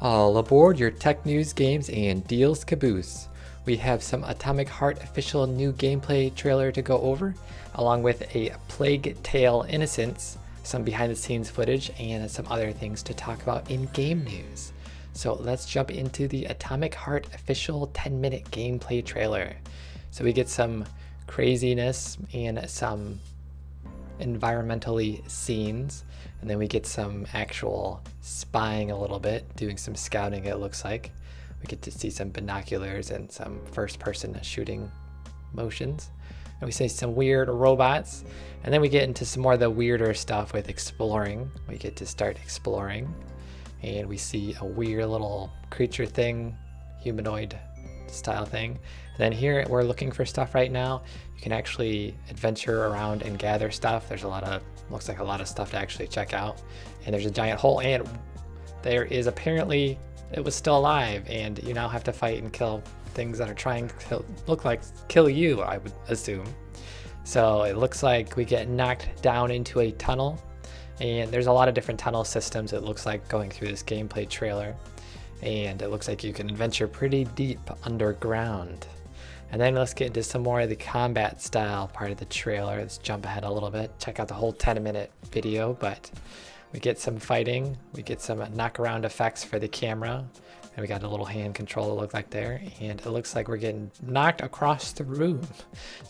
All aboard your tech news, games, and deals caboose. We have some Atomic Heart official new gameplay trailer to go over, along with a Plague Tale Innocence, some behind the scenes footage, and some other things to talk about in game news. So let's jump into the Atomic Heart official 10-minute gameplay trailer. So we get some craziness and some environmentally scenes, and then we get some actual spying a little bit, doing some scouting. It looks like we get to see some binoculars and some first person shooting motions, and we see some weird robots, and then we get into some more of the weirder stuff with exploring. We get to start exploring, and we see a weird little creature thing, humanoid style thing. And then here we're looking for stuff right now. You can actually adventure around and gather stuff. There's looks like a lot of stuff to actually check out. And there's a giant hole, and there is apparently, it was still alive, and you now have to fight and kill things that are trying to kill you, I would assume. So it looks like we get knocked down into a tunnel, and there's a lot of different tunnel systems, it looks like, going through this gameplay trailer. And it looks like you can adventure pretty deep underground. And then let's get into some more of the combat style part of the trailer. Let's jump ahead a little bit, check out the whole 10-minute video, but we get some fighting, we get some knock around effects for the camera, and we got a little hand control, it looked like there, and it looks like we're getting knocked across the room.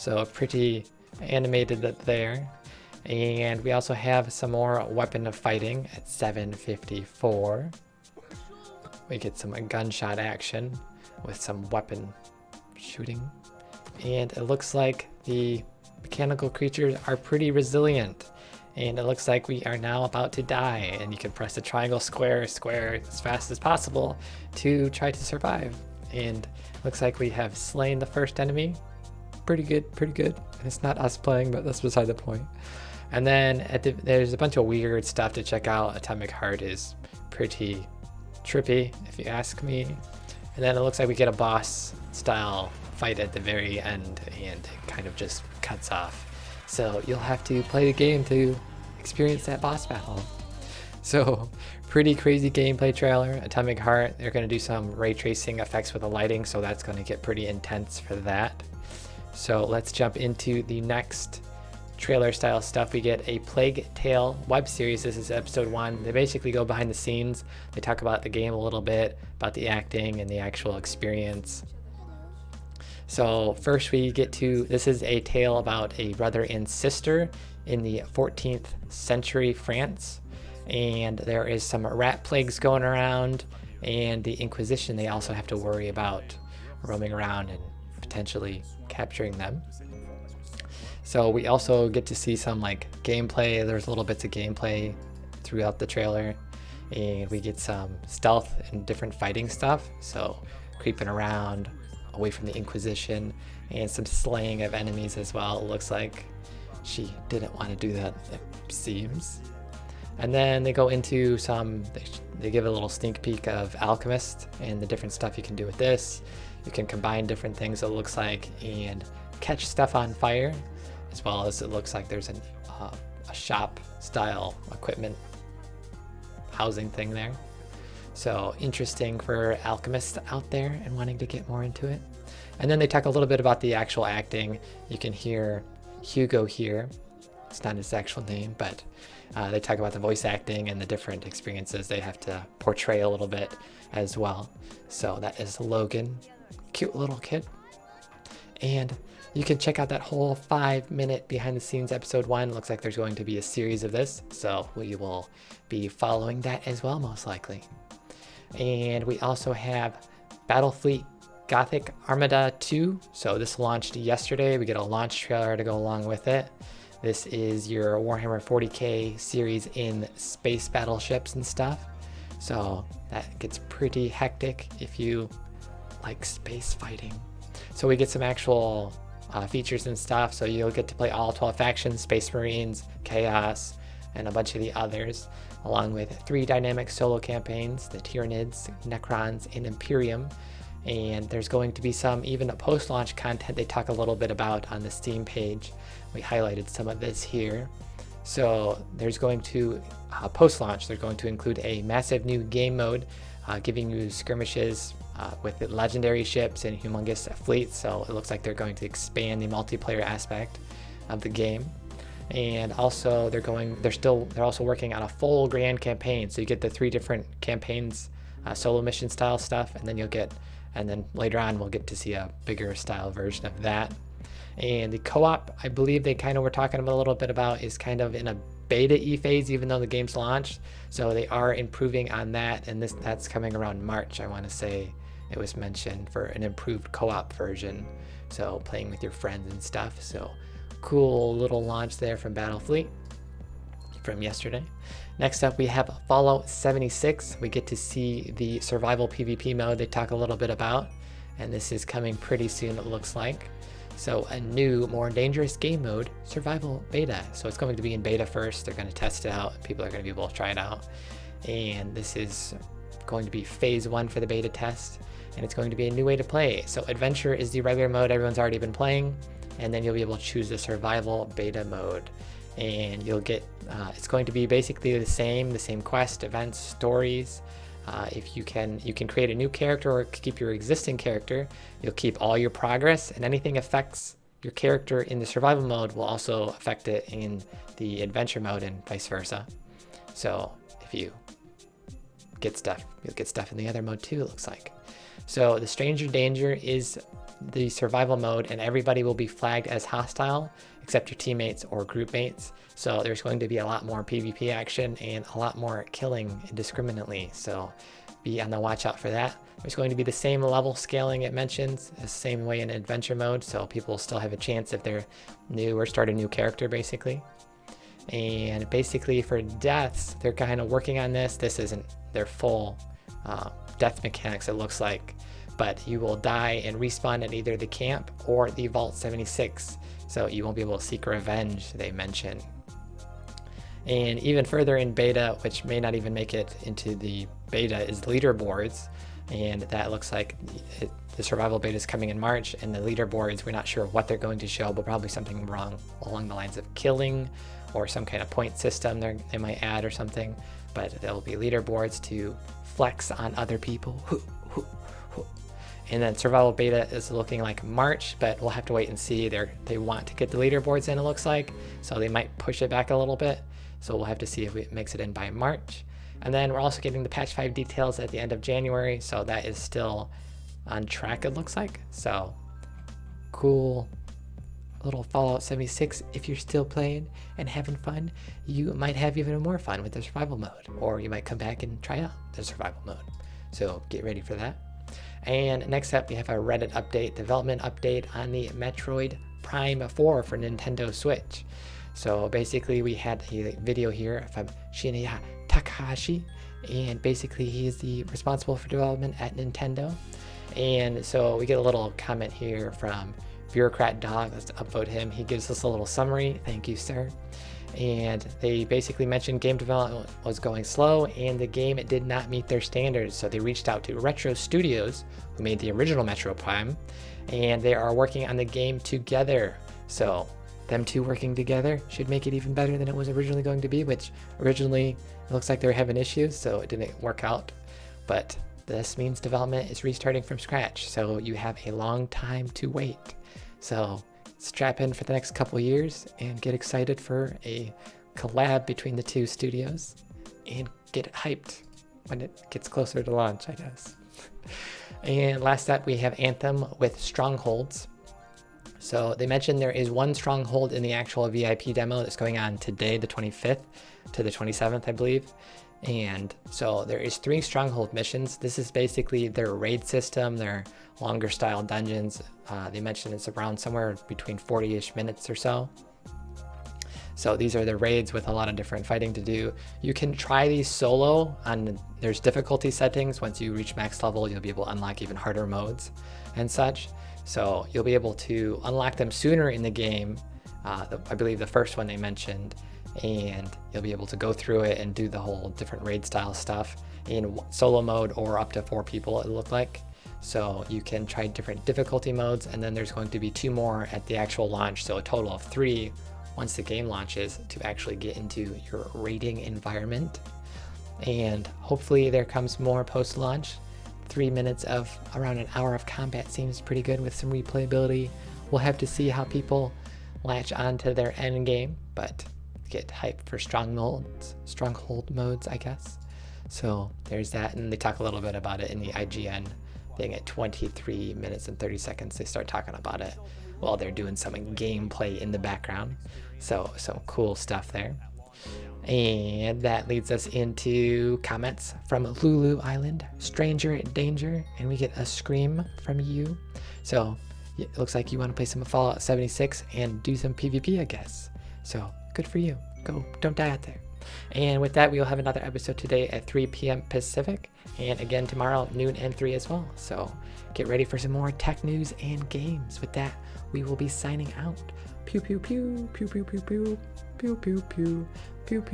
So pretty animated there. And we also have some more weapon fighting at 7:54. We get some gunshot action with some weapon shooting. And it looks like the mechanical creatures are pretty resilient. And it looks like we are now about to die. And you can press the triangle, square as fast as possible to try to survive. And it looks like we have slain the first enemy. Pretty good, pretty good. And it's not us playing, but that's beside the point. And then there's a bunch of weird stuff to check out. Atomic Heart is pretty trippy, if you ask me. And then it looks like we get a boss style fight at the very end, and it kind of just cuts off. So you'll have to play the game to experience that boss battle. So pretty crazy gameplay trailer. Atomic Heart, they're going to do some ray tracing effects with the lighting, so that's going to get pretty intense for that. So let's jump into the next trailer style stuff. We get a Plague Tale web series. This is episode 1. They basically go behind the scenes. They talk about the game a little bit, about the acting and the actual experience. So first we get to, this is a tale about a brother and sister in the 14th century France, and there is some rat plagues going around, and the Inquisition they also have to worry about roaming around and potentially capturing them. So we also get to see some gameplay. There's little bits of gameplay throughout the trailer, and we get some stealth and different fighting stuff. So creeping around away from the Inquisition, and some slaying of enemies as well. It looks like she didn't want to do that, it seems. And then they go into they give a little sneak peek of Alchemist and the different stuff you can do with this. You can combine different things, it looks like, and catch stuff on fire, as well as it looks like there's a shop style equipment housing thing there. So interesting for alchemists out there and wanting to get more into it. And then they talk a little bit about the actual acting. You can hear Hugo here. It's not his actual name, but they talk about the voice acting and the different experiences they have to portray a little bit as well. So that is Logan, cute little kid. And you can check out that whole 5-minute behind the scenes episode 1. Looks like there's going to be a series of this, so we will be following that as well, most likely. And we also have Battlefleet Gothic Armada 2. So this launched yesterday. We get a launch trailer to go along with it. This is your Warhammer 40k series in space battleships and stuff. So that gets pretty hectic if you like space fighting. So we get some actual features and stuff. So you'll get to play all 12 factions, Space Marines, Chaos, and a bunch of the others, along with 3 dynamic solo campaigns, the Tyranids, Necrons, and Imperium. And there's going to be some even post-launch content they talk a little bit about on the Steam page. We highlighted some of this here. So there's going to, post-launch, they're going to include a massive new game mode, giving you skirmishes with the legendary ships and humongous fleets. So it looks like they're going to expand the multiplayer aspect of the game. And also they're also working on a full grand campaign. So you get the 3 different campaigns, solo mission style stuff, and then later on we'll get to see a bigger style version of that. And the co-op, I believe they kind of were talking about a little bit about, is kind of in a beta phase, even though the game's launched. So they are improving on that, and that's coming around March. I want to say it was mentioned for an improved co-op version, so playing with your friends and stuff. So cool little launch there from Battlefleet from yesterday. Next up, we have Fallout 76. We get to see the survival PvP mode they talk a little bit about, and this is coming pretty soon, it looks like. So a new, more dangerous game mode, survival beta. So it's going to be in beta first. They're going to test it out. People are going to be able to try it out. And this is going to be phase 1 for the beta test. And it's going to be a new way to play. So adventure is the regular mode everyone's already been playing. And then you'll be able to choose the survival beta mode. And you'll get, it's going to be basically the same quest, events, stories. If you can create a new character or keep your existing character. You'll keep all your progress, and anything affects your character in the survival mode will also affect it in the adventure mode, and vice versa. So if you get stuff, you'll get stuff in the other mode too, it looks like. So the stranger danger is the survival mode, and everybody will be flagged as hostile except your teammates or group mates. So there's going to be a lot more PvP action and a lot more killing indiscriminately. So be on the watch out for that. There's going to be the same level scaling it mentions, the same way in adventure mode. So people will still have a chance if they're new or start a new character basically. And basically for deaths, they're kind of working on this. This isn't their full death mechanics, it looks like. But you will die and respawn at either the camp or the Vault 76. So you won't be able to seek revenge, they mention. And even further in beta, which may not even make it into the beta, is leaderboards. And that looks like the survival beta is coming in March, and the leaderboards, we're not sure what they're going to show, but probably something wrong along the lines of killing or some kind of point system they might add or something. But there'll be leaderboards to flex on other people. And then survival beta is looking like March, but we'll have to wait and see. They want to get the leaderboards in, it looks like, so they might push it back a little bit. So we'll have to see if it makes it in by March. And then we're also getting the patch 5 details at the end of January, so that is still on track, it looks like. So cool little Fallout 76. If you're still playing and having fun, you might have even more fun with the survival mode, or you might come back and try out the survival mode. So get ready for that. And next up, we have a Reddit update, development update on the Metroid Prime 4 for Nintendo Switch. So basically we had a video here from Shinya Takahashi, and basically he is the responsible for development at Nintendo. And so we get a little comment here from Bureaucrat Dog. Let's upvote him. He gives us a little summary. Thank you, sir. And they basically mentioned game development was going slow, and the game did not meet their standards. So they reached out to Retro Studios, who made the original Metroid Prime, and they are working on the game together. So them two working together should make it even better than it was originally going to be, which originally it looks like they were having issues, so it didn't work out. But this means development is restarting from scratch, so you have a long time to wait. So strap in for the next couple years and get excited for a collab between the two studios and get hyped when it gets closer to launch, I guess. And last up, we have Anthem with Strongholds. So they mentioned there is one stronghold in the actual VIP demo that's going on today, the 25th to the 27th, I believe. And so there is 3 stronghold missions. This is basically their raid system, their longer style dungeons. They mentioned it's around somewhere between 40-ish minutes or so. So these are the raids with a lot of different fighting to do. You can try these solo there's difficulty settings. Once you reach max level, you'll be able to unlock even harder modes and such. So you'll be able to unlock them sooner in the game. I believe the first one they mentioned, and you'll be able to go through it and do the whole different raid style stuff in solo mode or up to 4 people, it looked like. So you can try different difficulty modes, and then there's going to be 2 more at the actual launch, so a total of 3 once the game launches to actually get into your raiding environment. And hopefully there comes more post-launch. 3 minutes of around an hour of combat seems pretty good with some replayability. We'll have to see how people latch onto their end game, but get hyped for stronghold modes, I guess. So there's that, and they talk a little bit about it in the IGN thing at 23 minutes and 30 seconds. They start talking about it while they're doing some gameplay in the background. So some cool stuff there. And that leads us into comments from Lulu Island, Stranger Danger, and we get a scream from you. So it looks like you want to play some Fallout 76 and do some PvP, I guess. So good for you. Go, don't die out there. And with that, we will have another episode today at 3 p.m. Pacific, and again tomorrow noon and 3 as well. So get ready for some more tech news and games. With that, we will be signing out. Pew pew pew pew pew pew pew pew pew pew pew pew.